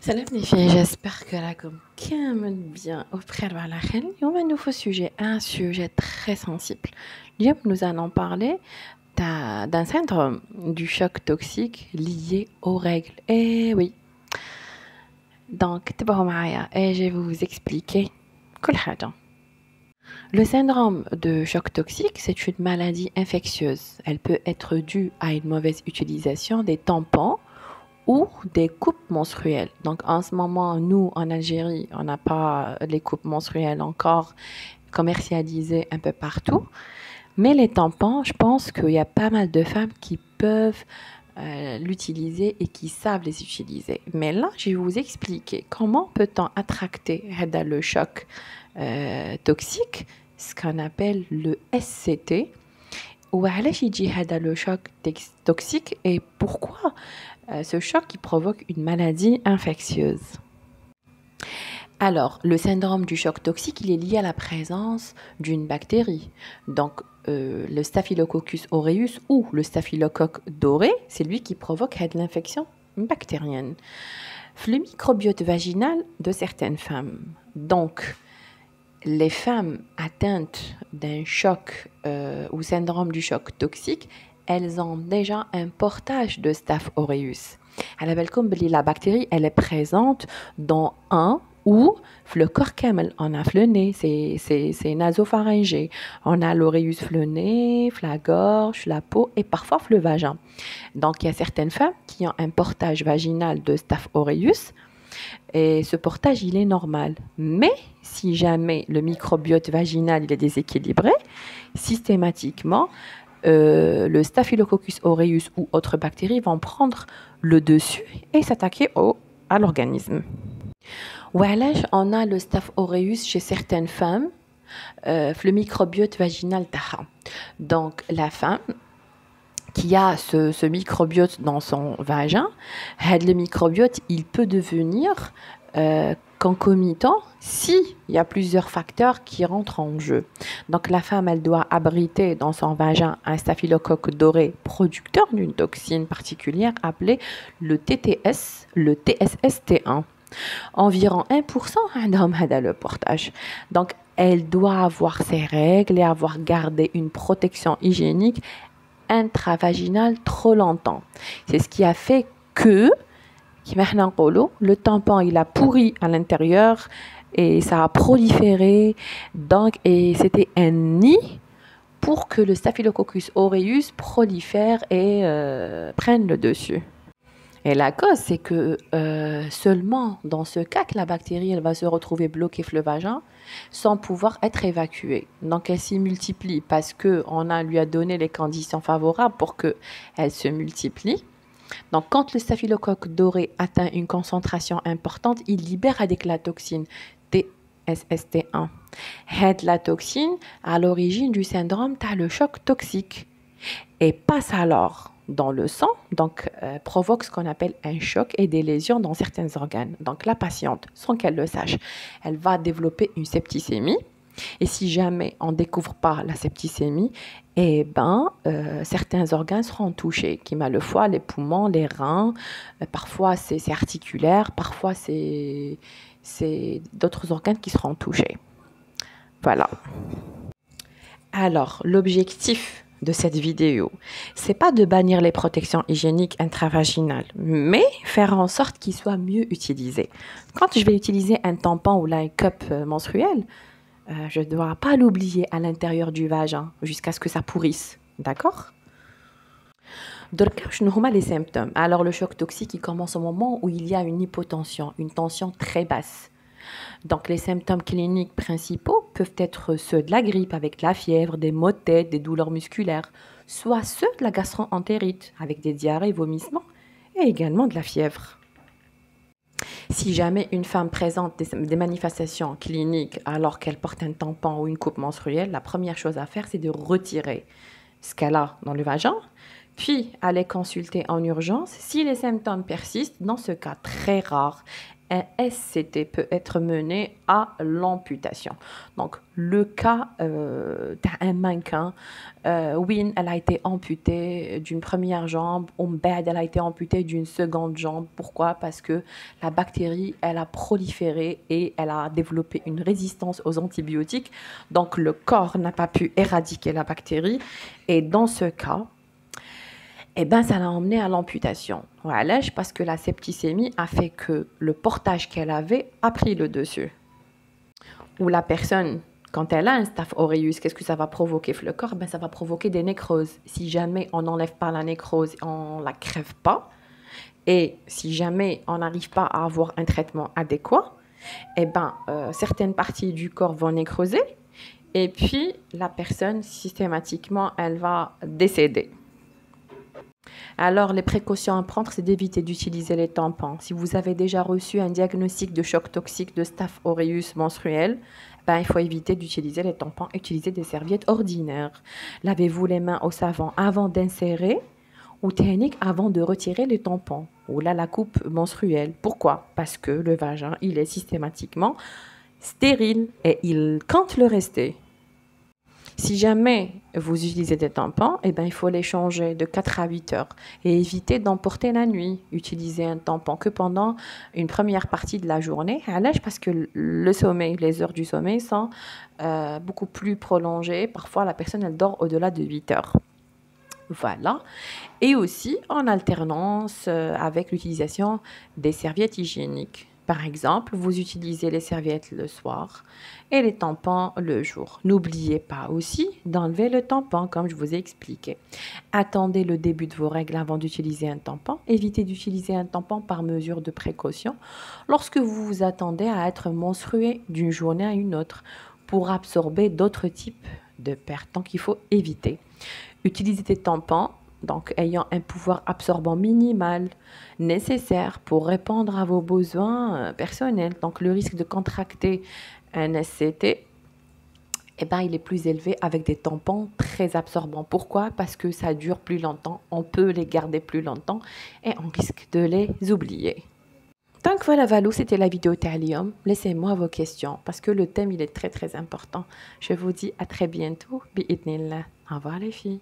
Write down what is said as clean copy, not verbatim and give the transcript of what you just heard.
Salam les filles, j'espère que là comme bien auprès de la reine, on a un nouveau sujet, un sujet très sensible. Nous allons parler d'un syndrome du choc toxique lié aux règles. Eh oui, donc et je vais vous expliquer كل حاجة. Le syndrome de choc toxique, c'est une maladie infectieuse. Elle peut être due à une mauvaise utilisation des tampons ou des coupes menstruelles. Donc en ce moment, nous en Algérie, on n'a pas les coupes menstruelles encore commercialisées un peu partout. Mais les tampons, je pense qu'il y a pas mal de femmes qui peuvent l'utiliser et qui savent les utiliser. Mais là, je vais vous expliquer comment peut-on attracter le choc toxique, ce qu'on appelle le SCT, ou le choc toxique et pourquoi ce choc qui provoque une maladie infectieuse. Alors, le syndrome du choc toxique, il est lié à la présence d'une bactérie. Donc, le Staphylococcus aureus ou le staphylocoque doré, c'est lui qui provoque l'infection bactérienne. Le microbiote vaginal de certaines femmes. Donc, les femmes atteintes d'un choc ou syndrome du choc toxique, elles ont déjà un portage de Staph aureus. La bactérie, elle est présente dans un ou le corps camel. On a le nez, c'est nasopharyngé. On a l'aureus le nez, la gorge, la peau et parfois le vagin. Donc, il y a certaines femmes qui ont un portage vaginal de Staph aureus. Et ce portage, il est normal. Mais si jamais le microbiote vaginal il est déséquilibré, systématiquement, le Staphylococcus aureus ou autres bactéries vont prendre le dessus et s'attaquer à l'organisme. Voilà, on a le Staph aureus chez certaines femmes, le microbiote vaginal taha. Donc, la femme qui a ce microbiote dans son vagin, le microbiote, il peut devenir concomitant s'il y a plusieurs facteurs qui rentrent en jeu. Donc la femme, elle doit abriter dans son vagin un staphylocoque doré producteur d'une toxine particulière appelée le TTS, le TSST1. Environ 1% d'hommes ont le portage. Donc elle doit avoir ses règles et avoir gardé une protection hygiénique intravaginale trop longtemps. C'est ce qui a fait que le tampon il a pourri à l'intérieur et ça a proliféré. Donc, et c'était un nid pour que le Staphylococcus aureus prolifère et prenne le dessus. Et la cause, c'est que seulement dans ce cas que la bactérie elle va se retrouver bloquée dans le vagin sans pouvoir être évacuée. Donc elle s'y multiplie parce qu'on lui a donné les conditions favorables pour qu'elle se multiplie. Donc quand le staphylocoque doré atteint une concentration importante, il libère avec la toxine TSST1. La toxine à l'origine du syndrome, tu as le choc toxique et passe alors dans le sang, donc provoque ce qu'on appelle un choc et des lésions dans certains organes. Donc la patiente, sans qu'elle le sache, elle va développer une septicémie. Et si jamais on ne découvre pas la septicémie, certains organes seront touchés, qui le foie, les poumons, les reins, parfois c'est articulaire, parfois c'est d'autres organes qui seront touchés. Voilà. Alors, l'objectif de cette vidéo, c'est pas de bannir les protections hygiéniques intravaginales, mais faire en sorte qu'ils soient mieux utilisés. Quand je vais utiliser un tampon ou un cup menstruel, je ne dois pas l'oublier à l'intérieur du vagin jusqu'à ce que ça pourrisse. D'accord? Donc, je nous remets les symptômes. Alors, le choc toxique, il commence au moment où il y a une hypotension, une tension très basse. Donc, les symptômes cliniques principaux peuvent être ceux de la grippe avec la fièvre, des maux de tête, des douleurs musculaires, soit ceux de la gastro-entérite avec des diarrhées, vomissements et également de la fièvre. Si jamais une femme présente des manifestations cliniques alors qu'elle porte un tampon ou une coupe menstruelle, la première chose à faire, c'est de retirer ce qu'elle a dans le vagin, puis aller consulter en urgence si les symptômes persistent. Dans ce cas très rare, un SCT peut être mené à l'amputation. Donc, le cas d'un mannequin, oui, elle a été amputée d'une première jambe, ou elle a été amputée d'une seconde jambe. Pourquoi? Parce que la bactérie, elle a proliféré et elle a développé une résistance aux antibiotiques. Donc, le corps n'a pas pu éradiquer la bactérie. Et dans ce cas, eh ben, ça l'a emmené à l'amputation. Voilà, parce que la septicémie a fait que le portage qu'elle avait a pris le dessus. Ou la personne, quand elle a un Staph aureus, qu'est-ce que ça va provoquer le corps? Ben, ça va provoquer des nécroses. Si jamais on n'enlève pas la nécrose, on ne la crève pas. Et si jamais on n'arrive pas à avoir un traitement adéquat, eh ben, certaines parties du corps vont nécroser. Et puis, la personne, systématiquement, elle va décéder. Alors, les précautions à prendre, c'est d'éviter d'utiliser les tampons. Si vous avez déjà reçu un diagnostic de choc toxique de Staph aureus menstruel, ben, il faut éviter d'utiliser les tampons, utiliser des serviettes ordinaires. Lavez-vous les mains au savon avant d'insérer ou technique avant de retirer les tampons ou là la coupe menstruelle. Pourquoi? Parce que le vagin, il est systématiquement stérile et il compte le rester. Si jamais vous utilisez des tampons, eh ben, il faut les changer de 4 à 8 heures et éviter d'emporter la nuit. Utilisez un tampon que pendant une première partie de la journée, parce que le sommeil, les heures du sommeil sont beaucoup plus prolongées. Parfois, la personne, elle dort au-delà de 8 heures. Voilà. Et aussi en alternance avec l'utilisation des serviettes hygiéniques. Par exemple, vous utilisez les serviettes le soir et les tampons le jour. N'oubliez pas aussi d'enlever le tampon, comme je vous ai expliqué. Attendez le début de vos règles avant d'utiliser un tampon. Évitez d'utiliser un tampon par mesure de précaution lorsque vous vous attendez à être menstrué d'une journée à une autre pour absorber d'autres types de pertes. Donc, il faut éviter. Utilisez des tampons donc ayant un pouvoir absorbant minimal nécessaire pour répondre à vos besoins personnels. Donc le risque de contracter un SCT, eh ben, il est plus élevé avec des tampons très absorbants. Pourquoi? Parce que ça dure plus longtemps, on peut les garder plus longtemps et on risque de les oublier. Donc voilà, Valou, c'était la vidéo Talium. Laissez-moi vos questions parce que le thème, il est très très important. Je vous dis à très bientôt. Bi'idnillah. Au revoir les filles.